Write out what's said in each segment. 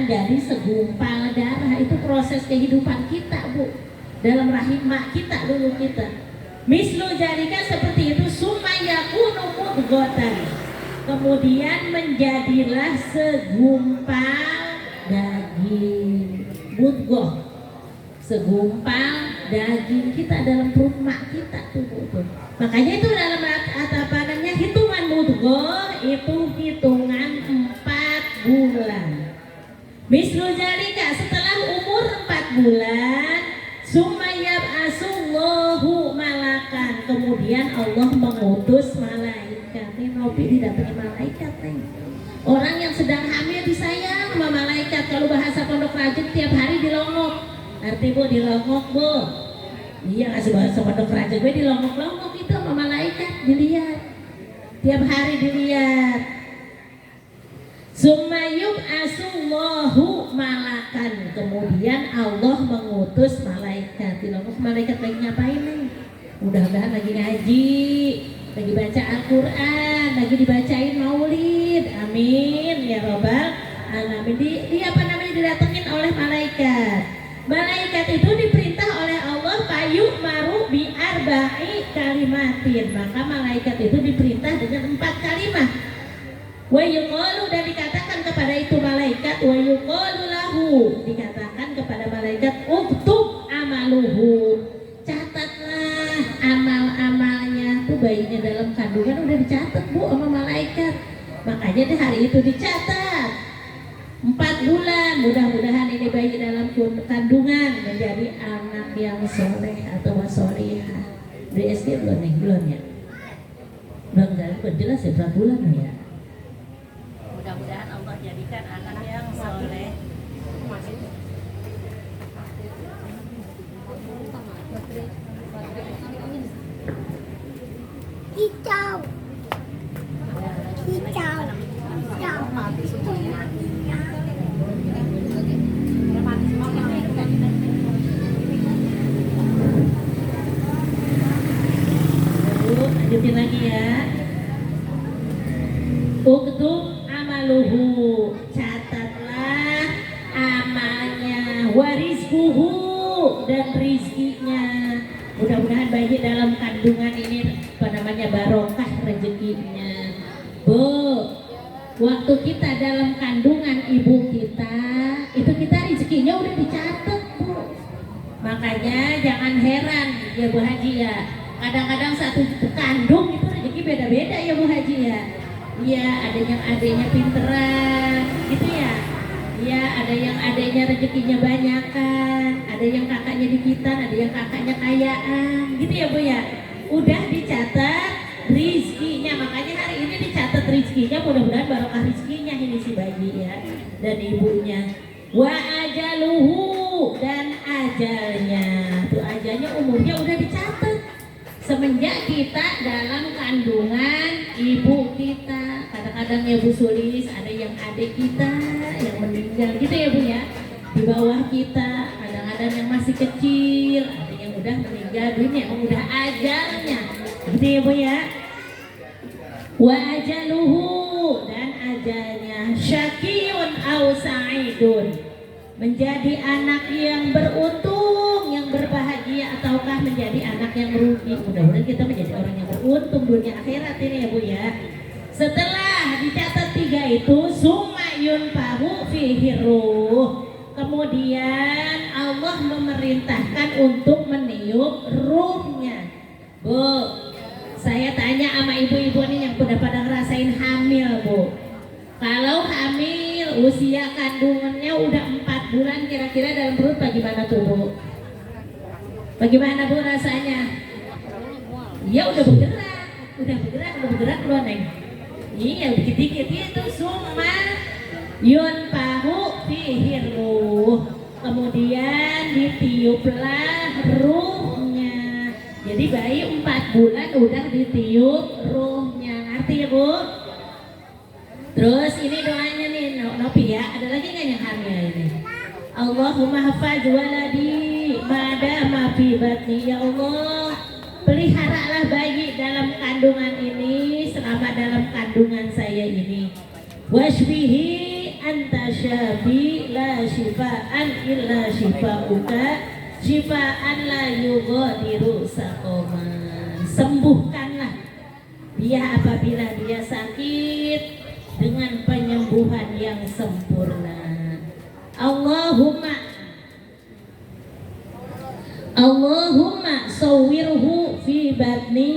menjadi segumpal darah. Itu proses kehidupan kita, Bu, dalam rahim mak kita dulu kita. Mislu jalika seperti itu, sumayakunu mudghatan, kemudian menjadilah segumpal daging. Mudghah, segumpal daging kita dalam perut mak kita tuh. Makanya itu dalam apa namanya hitungan mudghah itu hitungan 4 bulan. Mislu jalika, setelah umur 4 bulan, sumayab asullahu malakan, kemudian Allah mengutus malaikat. Ini Nopi didatangi malaikat nih. Orang yang sedang hamil disayang sama malaikat. Kalau bahasa Pondok Rajin tiap hari dilongok. Arti Bu, dilongok Bu. Iya, kasih bahasa Pondok Rajin gue dilongok-longok itu sama malaikat, dilihat. Tiap hari dilihat. Sumayub asullahu malakan, kemudian Allah mengutus malaikat. Dilongok, malaikat lagi ngapain nih? Mudah-mudahan lagi ngaji, lagi baca Al-Quran, lagi dibacain maulid. Amin ya robbal alamin. Di apa namanya, didatengin oleh malaikat. Malaikat itu diperintah oleh Allah payu maru bi arba'i kalimatin. Maka malaikat itu diperintah dengan 4 kalimat. Wa yuqalu, dan dikatakan kepada itu malaikat, wa yuqalu lahu, dikatakan kepada malaikat, uktub amaluhu, catatlah amal-amalnya. Tuh bayinya dalam kandungan udah dicatat Bu sama malaikat. Makanya di hari itu dicatat 4 bulan. Mudah-mudahan ini bayi dalam kandungan menjadi anak yang soleh atau wasolihah. Di SD belum nih? Belum ya? Belum jelas ya berapa bulan ya? Mudah-mudahan Allah jadikan anak yang soleh. Hijau. Hijau. Lanjutin lagi ya. Uktub amaluhu, catatlah amalnya, warizkuhu, dan rizkinya. Mudah-mudahan bayi dalam kandungan ini apa namanya barokah rezekinya. Bu, waktu kita dalam kandungan ibu kita, itu kita rezekinya udah dicatat Bu. Makanya jangan heran ya Bu Haji ya, kadang-kadang satu kandung itu rezeki beda-beda ya Bu Haji ya. Iya, ada yang adanya pinteran gitu ya. Iya, ada yang adanya rezekinya banyakan, ada yang kakaknya dikitan, ada yang kakaknya kayaan gitu ya Bu ya. Udah dicatat rizkinya, makanya hari ini dicatat rizkinya, mudah-mudahan barokah rizkinya ini si bayi ya dan ibunya. Wa ajaluhu, dan ajalnya. Tuh ajalnya, umurnya udah dicatat semenjak kita dalam kandungan ibu kita. Kadang-kadang ya Bu Sulis, ada yang adik kita yang meninggal gitu ya Bu ya, di bawah kita. Kadang-kadang yang masih kecil, ada yang udah meninggal dunia, udah ajalnya gitu ya Bu ya. Wa ajaluhu, dan ajalnya. Syakiyun au sa'idun, menjadi anak yang beruntung, yang berbahagia, ataukah menjadi anak yang merugi. Mudah-mudahan kita menjadi orang yang beruntung dunia akhirat ini ya Bu ya. Setelah dicatat 3 itu, sumayun pahu fihi ruh, kemudian Allah memerintahkan untuk meniup ruhnya. Bu, saya tanya sama ibu-ibu nih yang udah pada ngerasain hamil Bu, kalau hamil usia kandungannya udah 4 bulan kira-kira dalam perut bagaimana tuh Bu? Bagaimana Bu rasanya? Iya udah bergerak loh Neng. Iya dikit-dikit itu summa yunfahu fihi ruh, kemudian ditiuplah ruhnya. Jadi bayi 4 bulan udah ditiup ruhnya, ngerti ya Bu? Terus ini doanya nih Nopi ya, ada lagi nggak yang hamil ini? Allahumma hafaz waladi madama fi batni, ya Allah peliharalah bayi dalam kandungan ini selama dalam kandungan saya ini. Washbihi anta syafi la syifaan illa syifauka syifaan la yughadiru saqaman. Sembuhkanlah dia apabila dia sakit dengan penyembuhan yang sempurna. Allahumma sawwirhu fi batni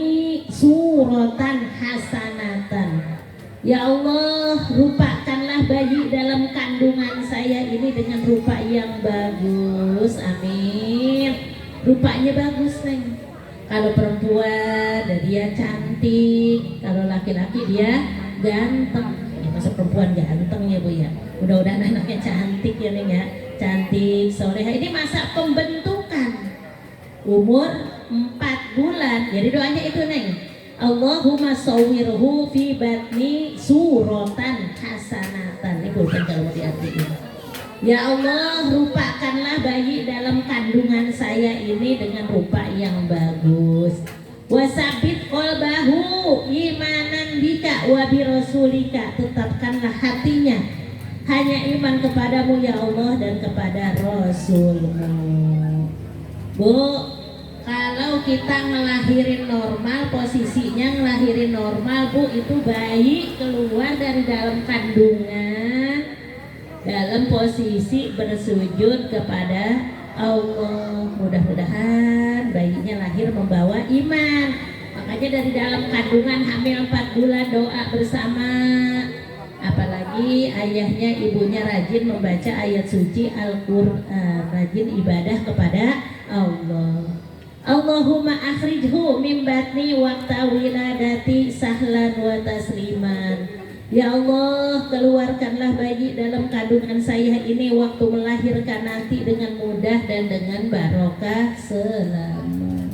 suratan hasanatan. Ya Allah, rupakanlah bayi dalam kandungan saya ini dengan rupa yang bagus. Amin. Rupanya bagus, Neng. Kalau perempuan dia cantik, kalau laki-laki dia ganteng. Masa perempuan ganteng ya Bu ya. Mudah-mudahan anaknya cantik ya Neng ya. Cantik, soleha. Ini masa pembentukan. Umur 4 bulan. Jadi doanya itu Neng. Allahumma sawwirhu fi batni suratan hasanatan. Ini bukan kalau diartikan. Ya Allah, rupakanlah bayi dalam kandungan saya ini dengan rupa yang bagus. Wasabit qalbahu imanan bika wa bi rasulika. Tetapkanlah hatinya hanya iman kepadamu ya Allah dan kepada Rasulmu. Bu, kalau kita ngelahirin normal, posisinya ngelahirin normal Bu, itu bayi keluar dari dalam kandungan dalam posisi bersujud kepada Allah. Mudah-mudahan bayinya lahir membawa iman. Makanya dari dalam kandungan hamil 4 bulan doa bersama. Apalagi ayahnya ibunya rajin membaca ayat suci Al-Quran, rajin ibadah kepada Allah. Allahumma akhrijhu min batni waqta wiladati sahlan wa tasliman. Ya Allah, keluarkanlah bayi dalam kandungan saya ini waktu melahirkan nanti dengan mudah dan dengan barokah selamat.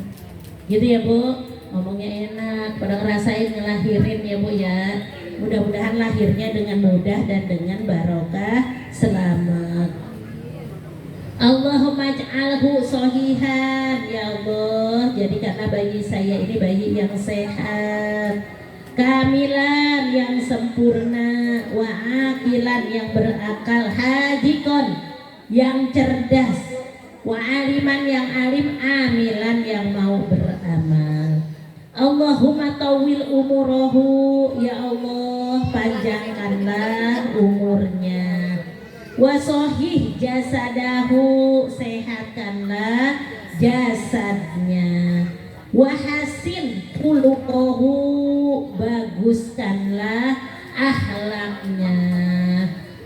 Gitu ya Bu, ngomongnya enak, pada ngerasain ngelahirin ya Bu ya. Mudah-mudahan lahirnya dengan mudah dan dengan barokah selamat. Allahumma ja'alhu sohihan. Ya Allah, jadikanlah bayi saya ini bayi yang sehat, kamilan yang sempurna, wa akilan yang berakal, hajikon yang cerdas, wa aliman yang alim, amilan yang mau beramal. Allahumma tawil umurahu. Ya Allah, panjangkanlah umurnya. Wa sohih jasadahu, sehatkanlah jasadnya. Wahasin khuluquhu, baguskanlah akhlaknya.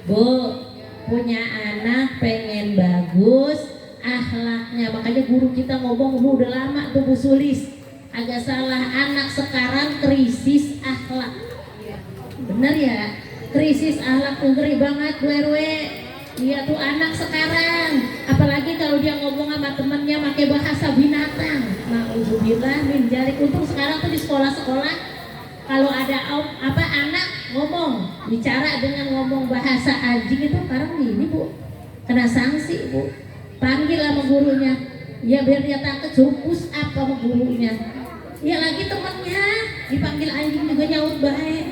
Bu, punya anak pengen bagus akhlaknya. Makanya guru kita ngomong udah lama tuh Bu Sulis, agak salah, anak sekarang krisis akhlak. Bener ya? Krisis akhlak tuh ngeri banget Bu RW. Iya tuh anak sekarang, apalagi kalau dia ngomong sama temennya pakai bahasa binatang. Nauzubillah min dzalik. Untung sekarang tuh di sekolah-sekolah kalau ada anak ngomong, bicara dengan ngomong bahasa anjing itu sekarang gini Bu, kena sanksi Bu. Panggil sama gurunya, ya biar dia takut, suruh push up sama gurunya. Ya lagi temennya dipanggil anjing juga nyaut baik.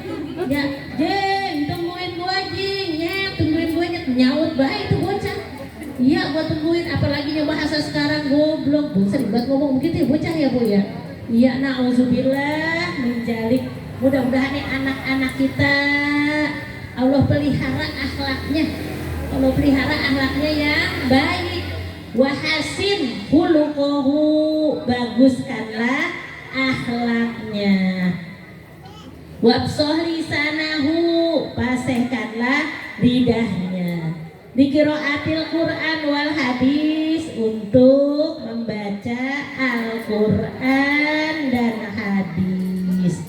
Ya, Jeng, tungguin gua Jeng, ya tungguin gua, nyaut baik itu bocah. Iya gua tungguin, apalagi nya bahasa sekarang goblok. Bu sering banget ngomong begitu ya bocah ya Bu ya. Iya, nauzubillah menjalik. Mudah-mudahan nih anak-anak kita Allah pelihara akhlaknya. Allah pelihara akhlaknya yang baik. Wahasin khuluquhu, baguskanlah akhlaknya. Wabsoh lisanahu, pasehkanlah lidahnya. Diqiraatil Quran wal hadis, untuk membaca Al-Quran dan hadis.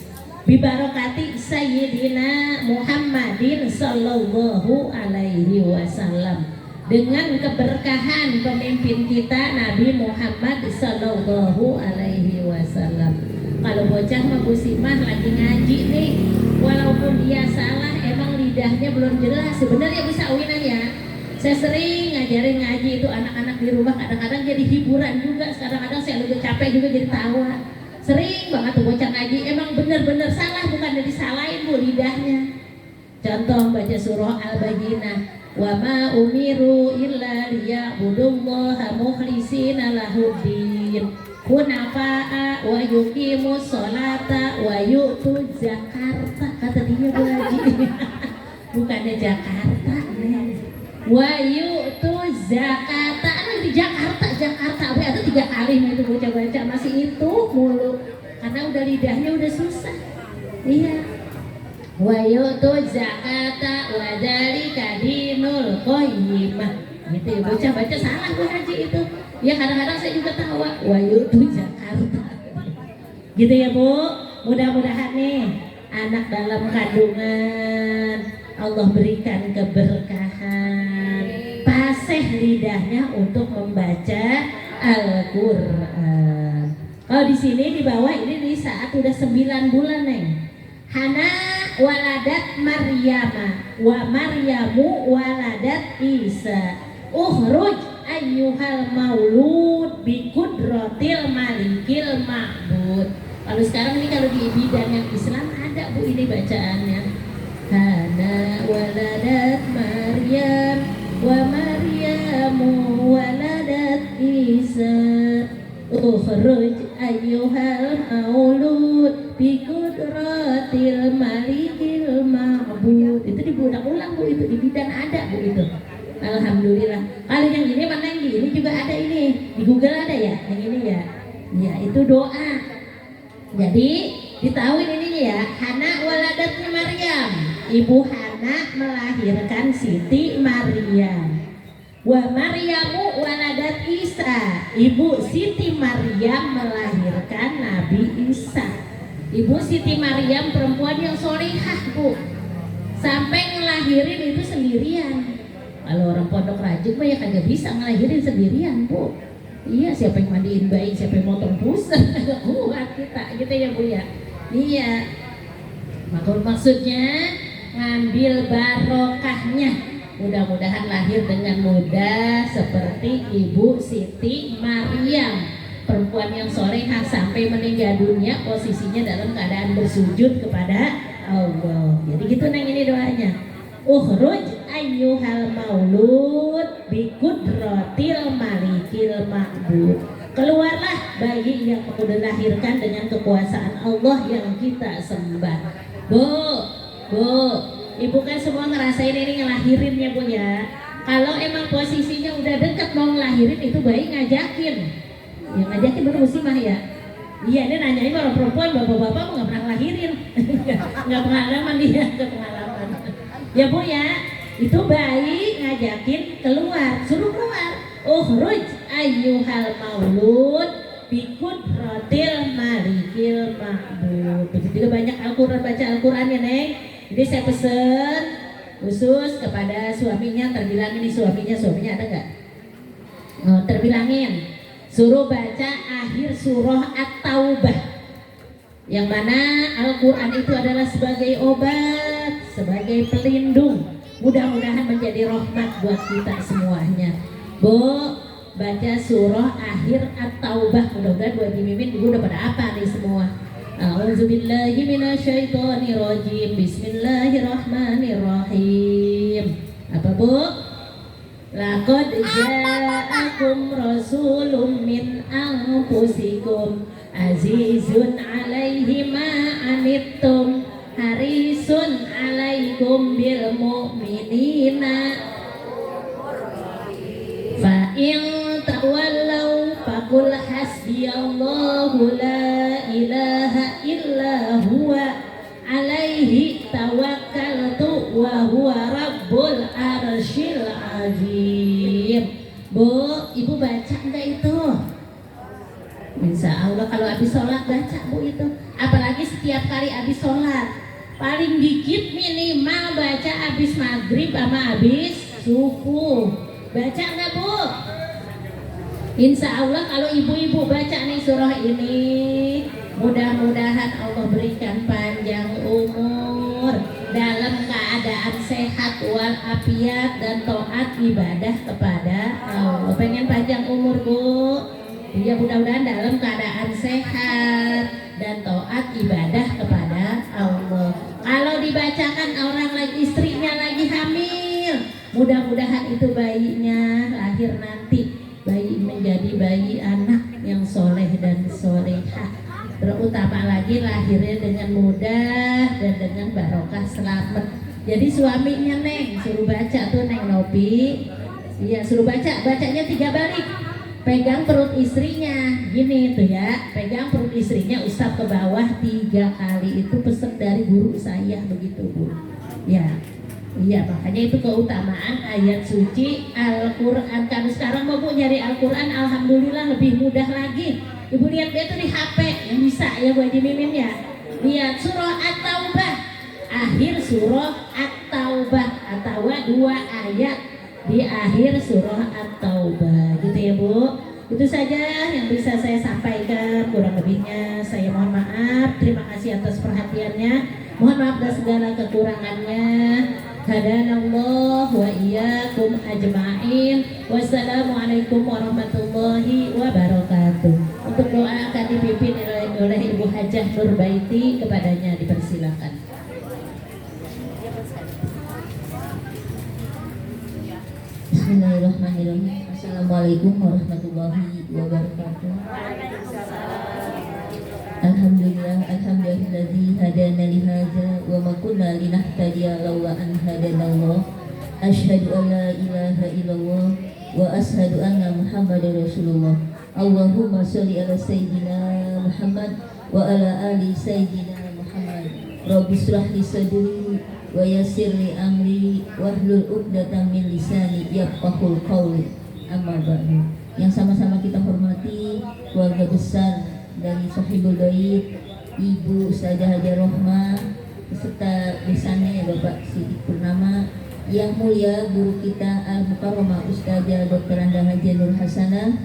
Bibarokati Sayyidina Muhammadin sallallahu alaihi wasallam, dengan keberkahan pemimpin kita Nabi Muhammad sallallahu alaihi wasallam. Kalau bocah mah Busimah lagi ngaji nih, walaupun dia salah, emang lidahnya belum jelas. Sebenarnya bisa winah ya. Saya sering ngajarin ngaji itu anak-anak di rumah, kadang-kadang jadi hiburan juga. Kadang-kadang saya lebih capek juga jadi tawa. Sering banget tuh bocah ngaji, emang bener-bener salah, bukan dari salahin Bu lidahnya. Contoh baca surah Al-Bayyinah, wa ma umiru illa liya'budullaha mukhlishina lahuddin hunafa'a wa yuqimus sholata wa yu'tuz zakata. Kata dia Bu Haji. Bukannya Jakarta nih. Wa yu'tuz zakata. Di Jakarta itu 3 kali itu baca masih itu mulu. Karena udah lidahnya udah susah. Iya. Wa yu'tuz zakata wa dzalika dinul qayyimah. Gitu ya, baca salah Bu Haji itu. Ya kadang-kadang saya juga tahu wa yu'tuz Jakarta. Gitu ya Bu. Mudah-mudahan nih anak dalam kandungan Allah berikan keberkahan, fasih lidahnya untuk membaca Al-Qur'an. Kalau di sini di bawah ini di saat udah 9 bulan Neng. Hana waladat Maryama wa Maryamu waladat Isa. Ukhruj ayyuhal maulud bi kudratil malikil ma'bud. Kalau sekarang ini kalau di bidan yang Islam ada Bu ini bacaannya. Hana waladat Maryam wa Maryamu waladat Isa. Ukhruj ayyuhal maulud bi kudratil malikil ma'bud. Itu diulang-ulang Bu, itu di bidan ada Bu itu. Alhamdulillah. Kalau yang ini mana yang ini juga ada ini. Di Google ada ya, yang ini ya. Ya, itu doa. Jadi ditahuin ininya ya, Hana waladatnya Maryam. Ibu Hana melahirkan Siti Maryam. Wa Maryamu waladat Isa. Ibu Siti Maryam melahirkan Nabi Isa. Ibu Siti Maryam perempuan yang solihah Bu. Sampai ngelahirin itu sendirian. Kalau orang pondok rajin mah ya kagak bisa ngelahirin sendirian Bu. Iya, siapa yang mandiin bayi, siapa yang motong pusat, agak kuat kita, gitu ya Bu ya. Iya. Maksudnya ngambil barokahnya. Mudah-mudahan lahir dengan mudah seperti Ibu Siti Maryam, perempuan yang solehah sampai meninggal dunia posisinya dalam keadaan bersujud kepada Allah. Jadi gitu Neng ini doanya. Ukhruj ayyuhal maulud bi kudratil malikil ma'bud. Keluarlah bayi yang sudah dilahirkan dengan kekuasaan Allah yang kita sembah. Bu, Ibu kan semua ngerasain ini ngelahirinnya Bu ya. Kalau emang posisinya udah deket mau ngelahirin itu bayi ngajakin. Ya ngajakin baru muslimah ya. Iya, ini nanyain orang perempuan, bapak-bapak mau nggak pernah ngelahirin. Nggak pengalaman dia, nggak pengalaman. Ya Bu ya, itu bayi ngajakin keluar, suruh keluar. Ukhruj ayyuhal maulud bi kudratil malikil ma'bud. Begitu juga banyak Al-Qur'an, baca Al-Qur'an ya Neng. Jadi saya pesen khusus kepada suaminya, terbilangin nih suaminya ada nggak? Oh, terbilangin. Suruh baca akhir surah At-Taubah. Yang mana Al-Qur'an itu adalah sebagai obat, sebagai pelindung. Mudah-mudahan menjadi rahmat buat kita semuanya. Bu, baca surah akhir At-Taubah. Mudah-mudahan buat Mimin ibu udah pada apa nih semua. A'udzubillahi minasyaitonirrajim. Bismillahirrahmanirrahim. Apa Bu? Laqad ja'akum rasulun min anfusikum azizun 'alaihi ma anittum harisun 'alaikum bil mu'minina fa in tawallau faqul hasbiyallahu la ilaha illa huwa 'alaihi tawakkaltu wa huwa rabbul arsyil azim. Bu, Ibu baca enggak itu? Insya Allah kalau habis sholat baca Bu itu. Apalagi setiap kali habis sholat. Paling dikit minimal baca habis maghrib sama habis subuh. Baca enggak Bu? Insya Allah kalau ibu-ibu baca nih surah ini, mudah-mudahan Allah berikan panjang umur dalam keadaan sehat walafiat dan taat ibadah kepada Allah. Pengen panjang umur Bu? Ya mudah-mudahan dalam keadaan sehat dan taat ibadah kepada Allah. Kalau dibacakan orang lagi istri mudah-mudahan itu bayinya lahir nanti bayi menjadi bayi anak yang soleh dan solehah, terutama lagi lahirnya dengan mudah dan dengan barokah selamat. Jadi suaminya Neng suruh baca tuh Neng Nopi, iya suruh bacanya 3 balik, pegang perut istrinya gini tuh ya, pegang perut istrinya usap ke bawah 3 kali, itu pesan dari guru saya begitu Bu ya. Iya, makanya itu keutamaan ayat suci Al-Quran. Kan sekarang mau Bu nyari Al-Quran, alhamdulillah lebih mudah lagi. Ibu lihat dia tuh di HP yang bisa ya Bu Haji Mimin ya. Lihat surah At-Taubah, akhir surah At-Taubah, atau 2 ayat di akhir surah At-Taubah, gitu ya Bu. Itu saja yang bisa saya sampaikan, kurang lebihnya saya mohon maaf. Terima kasih atas perhatiannya. Mohon maaf atas segala kekurangannya. Hadanallah wa iyyakum ajma'in. Wassalamualaikum warahmatullahi wabarakatuh. Untuk doa akan dipimpin oleh Ibu Hajah Nurbaiti, kepadanya dipersilakan. Bismillahirrahmanirrahim. Assalamualaikum warahmatullahi wabarakatuh. Alhamdulillahilladzi hadana li hadza wa ma kunna linahtadiya laula an hadanallah. Asyhadu an la ilaha illallah wa asyhadu anna Muhammadar Rasulullah. Allahumma shalli ala sayyidina Muhammad wa ala ali sayyidina Muhammad. Rabbi shrah li sadri wa yassir li amri wahlul 'uqdatam min lisani yafqahul qawli. Amma ba'du. Yang sama-sama kita hormati keluarga besar dari Sahibul Bait, Ibu Ustazah Hajar Rohmah beserta besannya Bapak Sidik Purnama, yang mulia guru kita Al-Mukarramah Ustazah Dr. Anda Hajar Nur Hasanah,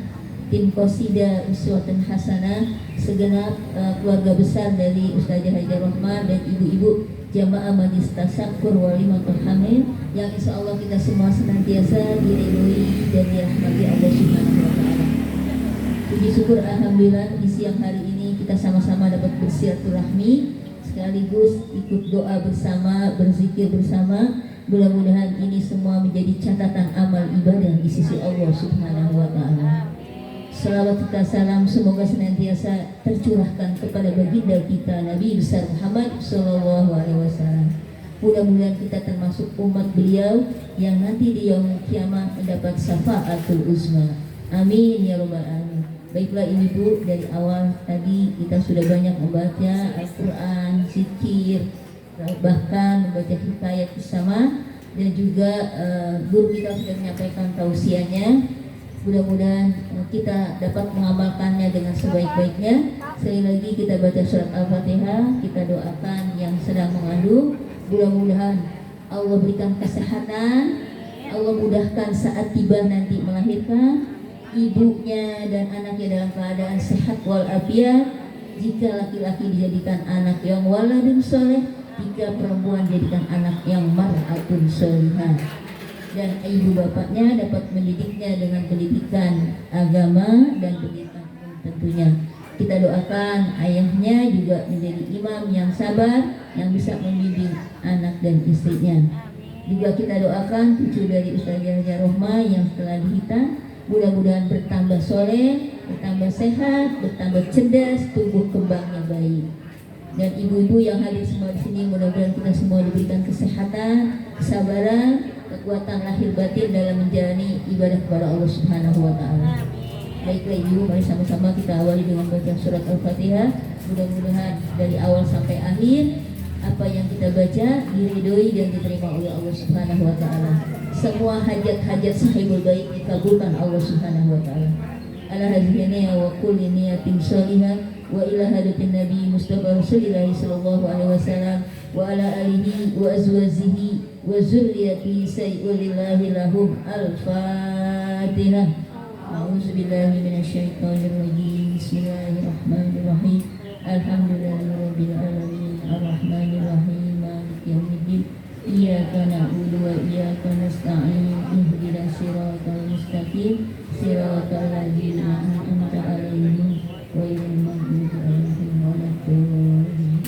tim Qasida Uswatun Hasanah, segenap keluarga besar dari Ustazah Hajar Rohmah dan ibu-ibu Jamaah Majlis Tasyakur Walimatul Hamil, yang insya Allah kita semua senantiasa diridhoi dan dirahmati Allah Subhanahu wa Ta'ala. Puji syukur alhamdulillah di siang hari ini kita sama-sama dapat bersilaturahmi sekaligus ikut doa bersama, berzikir bersama. Mudah-mudahan ini semua menjadi catatan amal ibadah di sisi Allah Subhanahu wa Ta'ala. Salawat kita salam semoga senantiasa tercurahkan kepada baginda kita Nabi besar Muhammad sallallahu alaihi wasallam. Mudah-mudahan kita termasuk umat beliau yang nanti di yaumul kiamah mendapat syafaatul uzma. Amin ya rabbal alamin. Baiklah Ibu, dari awal tadi kita sudah banyak membaca Al-Quran, zikir, bahkan membaca hikayat bersama, dan juga guru kita sudah menyampaikan tausiahnya. Mudah-mudahan kita dapat mengamalkannya dengan sebaik-baiknya. Sekali lagi kita baca surat Al-Fatihah, kita doakan yang sedang mengandung, mudah-mudahan Allah berikan kesehatan, Allah mudahkan saat tiba nanti melahirkan, ibunya dan anaknya dalam keadaan sehat walafiat. Jika laki-laki dijadikan anak yang waladun soleh, jika perempuan dijadikan anak yang mar'atun solihah, dan ibu bapaknya dapat mendidiknya dengan pendidikan agama dan pendidikan tentunya. Kita doakan ayahnya juga menjadi imam yang sabar, yang bisa membimbing anak dan istrinya. Juga kita doakan cucu dari Ustazah Hajar Rohmah yang setelah dihitan, mudah-mudahan bertambah soleh, bertambah sehat, bertambah cerdas, tumbuh kembangnya baik. Dan ibu-ibu yang hadir semua di sini, mudah-mudahan kita semua diberikan kesehatan, kesabaran, kekuatan lahir batin dalam menjalani ibadah kepada Allah Subhanahu wa Ta'ala. Baiklah Ibu, mari sama-sama kita awali dengan baca surat Al-Fatihah. Mudah-mudahan dari awal sampai akhir apa yang kita baca diridhoi dan diterima oleh Allah Subhanahu wa Ta'ala. Semua hajat-hajat sahibul baik dikabulkan Allah Subhanahu wa Ta'ala. Ala hadhihi wa kulli niyatin shalihah wa ila hadatin Nabi Mustafa Rasulullah sallallahu alaihi wasallam wa ala alihi wa azwajihi wa zurriyyatihi sayyidilillahi lahum. Al-Fatihah. A'udzubillahi minasyaitonir rajim. Bismillahirrahmanirrahim. Alhamdulillahirabbil alamin arrahmanir rahim maliki yaumiddin. Iyyaka na'budu wa iyyaka nasta'in. Ihdinas siratal mustaqim. Siratal ladzina an'amta 'alaihim ghairil maghdubi 'alaihim waladdallin.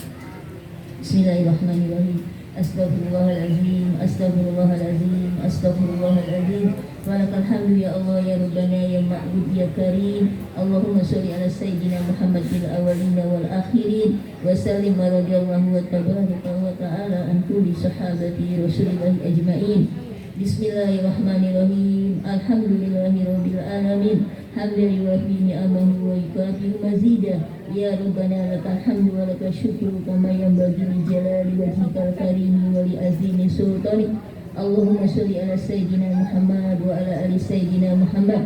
Bismillahirrahmanirrahim. Astaghfirullahalazim, astaghfirullahalazim, astaghfirullahalazim. Walakal hamdu ya Allah ya Rabbana ya Ma'bud ya Karim. Allahumma sholli ala sayyidina Muhammad bil awwalin wal akhirin wa sallim radhiyallahu wa tabaraka wa ta'ala an kulli sahabati Rasulillah ajmain. Bismillahirrahmanirrahim. Alhamdulillahi rabbil alamin. Hamdan yuwafi ni'amahu wa yukafi mazidah. Ya Rabbana lakal hamdu wa lakal syukru kama yanbaghi li jalali wajhikal karim wa li azimi sultanik. Allahumma sholli ala sayyidina Muhammad wa ala ali sayyidina Muhammad.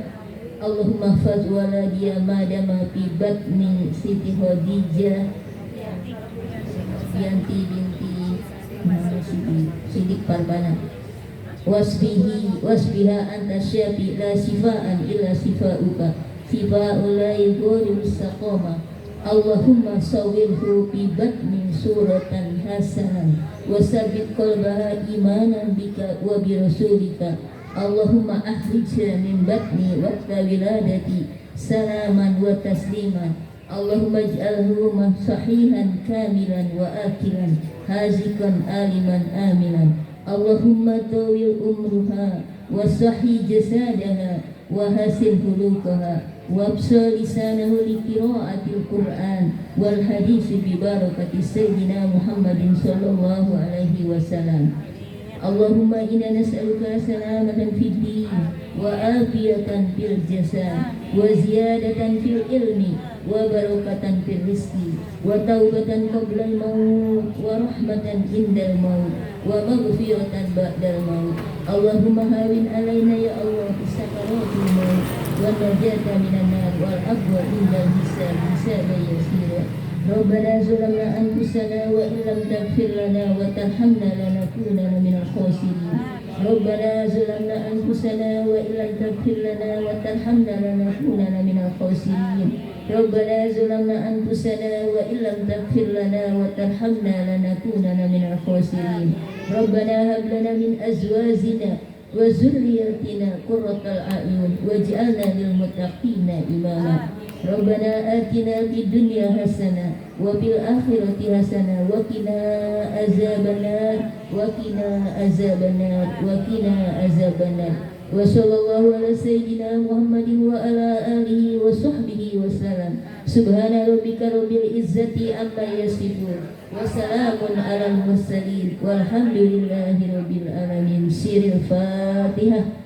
Allahumma hafaz waladiya madama fi batni Siti Khadijah Yanti binti Sidik Parbana. Wasbiha anta syafi la sifaan illa sifauka sifa'ul la yughadiru saqama. Allahumma sawwirhu bi batnin suratan hasanan wa sabbit qalbaha imanan bika wa bi rasulika. Allahumma akhrijha min batni waqta wiladati salaman wa tasliman. Allahumma ij'alhu sahihan kamilan wa akilan hazikan aliman aminan. Allahumma tawil umruha wa sahih jasadaha wa hasil khuluqaha wa absal lisanahu li qira'atil Qur'an wal hadis bi barakati sayyidina Muhammadin sallallahu alaihi wasallam. Allahumma inna nas'aluka salamatan fid din wa afiyatan fil jasad wa ziyadatan fil ilmi wa barakatan fil rizqi wa taubatan qabla al maut wa rahmatan indal maut wa maghfiratan ba'dal maut. Allahumma hawin alaina ya Allah sakaratul maut wa najata minan nar wal afwa indal hisab hisaban yasira. Rabbana zalamna anfusana wa illam taghfir lana wa tarhamna lanakunanna minal khasirin. Rabbana zalamna anfusana wa illam taghfir lana wa tarhamna lanakunanna minal khasirin. Rabbana zalamna anfusana wa illam taghfir lana wa tarhamna lanakunanna minal khasirin. Rabbana hab lana min azwajina wa zurriyyatina qurratal a'yun waj'alna lil muttaqina imama. Rabbana atina fid dunya hasanah wa fil akhirati hasanah wa qina azabannar wa qina azabannar wa qina azabannar. Wa sallallahu ala sayyidina Muhammadin wa ala alihi wa sahbihi wa salam. Subhana rabbika rabbil izzati amma yasifun wa salamun alal mursalin walhamdulillahi rabbil alamin. Siril Fatihah.